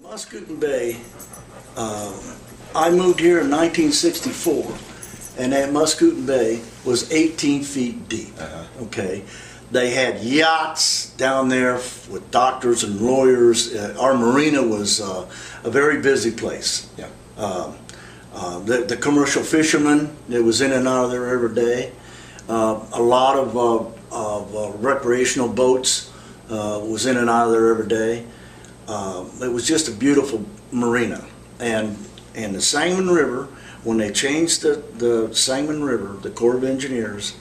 Muscatine Bay, I moved here in 1964, and that Muscatine Bay was 18 feet deep. Okay, they had yachts down there with doctors and lawyers. Our marina was a very busy place. Yeah. The commercial fishermen that was in and out of there every day. A lot of recreational boats was in and out of there every day. It was just a beautiful marina, and the Sangamon River, when they changed the Sangamon River, the Corps of Engineers,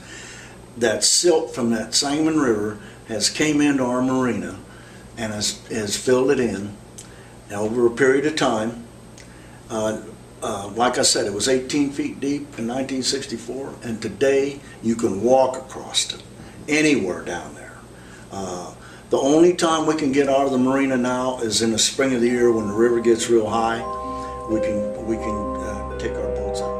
that silt from that Sangamon River has came into our marina and has filled it in over a period of time. Like I said, it was 18 feet deep in 1964, and today you can walk across it anywhere down there. The only time we can get out of the marina now is in the spring of the year when the river gets real high. We can take our boats out.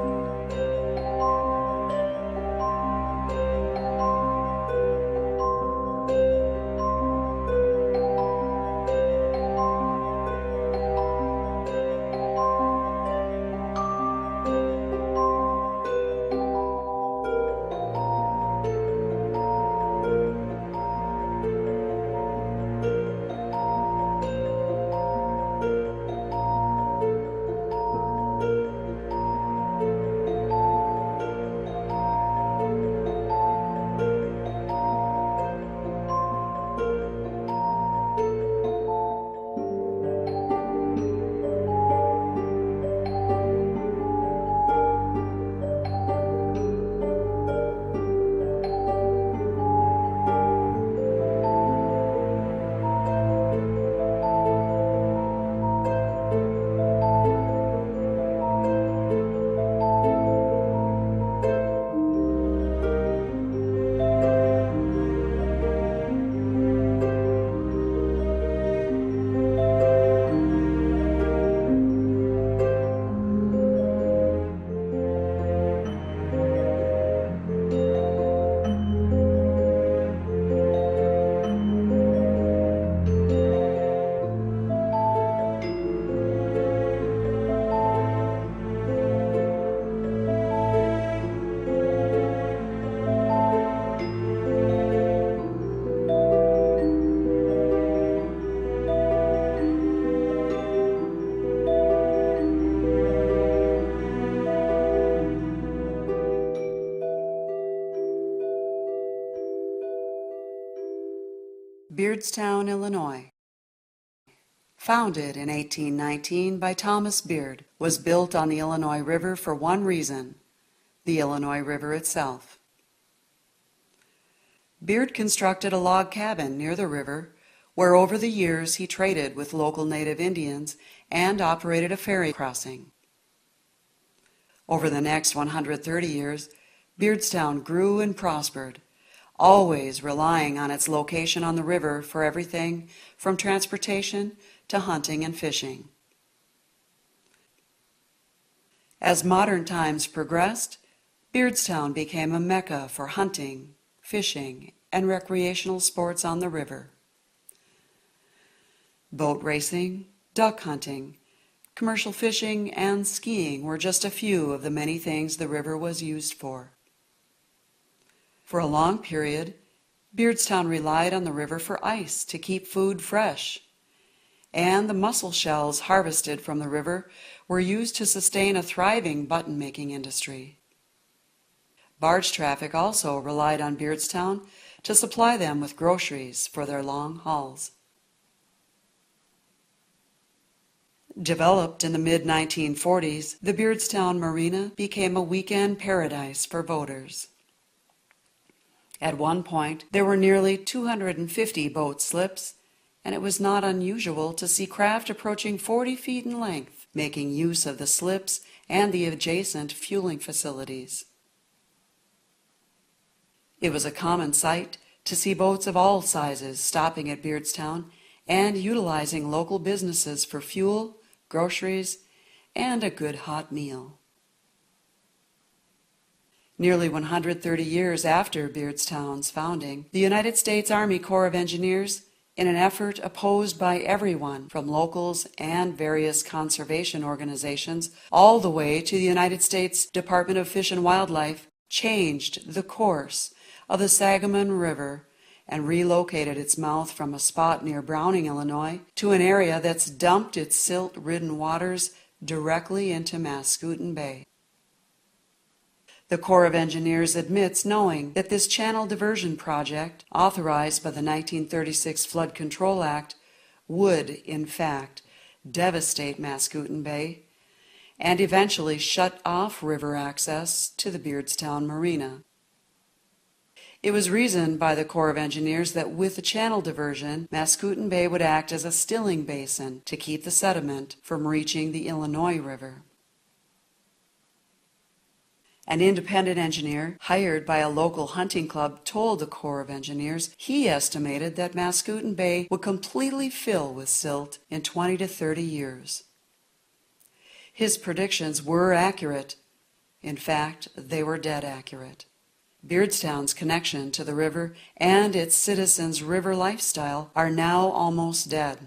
Beardstown, Illinois. Founded in 1819 by Thomas Beard, was built on the Illinois River for one reason: the Illinois River itself. Beard constructed a log cabin near the river, where over the years he traded with local native Indians and operated a ferry crossing. Over the next 130 years, Beardstown grew and prospered, always relying on its location on the river for everything from transportation to hunting and fishing. As modern times progressed, Beardstown became a mecca for hunting, fishing, and recreational sports on the river. Boat racing, duck hunting, commercial fishing, and skiing were just a few of the many things the river was used for. For a long period, Beardstown relied on the river for ice to keep food fresh, and the mussel shells harvested from the river were used to sustain a thriving button-making industry. Barge traffic also relied on Beardstown to supply them with groceries for their long hauls. Developed in the mid-1940s, the Beardstown Marina became a weekend paradise for boaters. At one point, there were nearly 250 boat slips, and it was not unusual to see craft approaching 40 feet in length, making use of the slips and the adjacent fueling facilities. It was a common sight to see boats of all sizes stopping at Beardstown and utilizing local businesses for fuel, groceries, and a good hot meal. Nearly 130 years after Beardstown's founding, the United States Army Corps of Engineers in an effort opposed by everyone from locals and various conservation organizations all the way to the United States Department of Fish and Wildlife, changed the course of the Sangamon River and relocated its mouth from a spot near Browning, Illinois, to an area that's dumped its silt-ridden waters directly into Mascoutin Bay. The Corps of Engineers admits knowing that this channel diversion project, authorized by the 1936 Flood Control Act, would, in fact, devastate Mascoutin Bay and eventually shut off river access to the Beardstown marina. It was reasoned by the Corps of Engineers that with the channel diversion, Mascoutin Bay would act as a stilling basin to keep the sediment from reaching the Illinois River. An independent engineer hired by a local hunting club told the Corps of Engineers he estimated that Mascoutin Bay would completely fill with silt in 20 to 30 years. His predictions were accurate. In fact, they were dead accurate. Beardstown's connection to the river and its citizens' river lifestyle are now almost dead.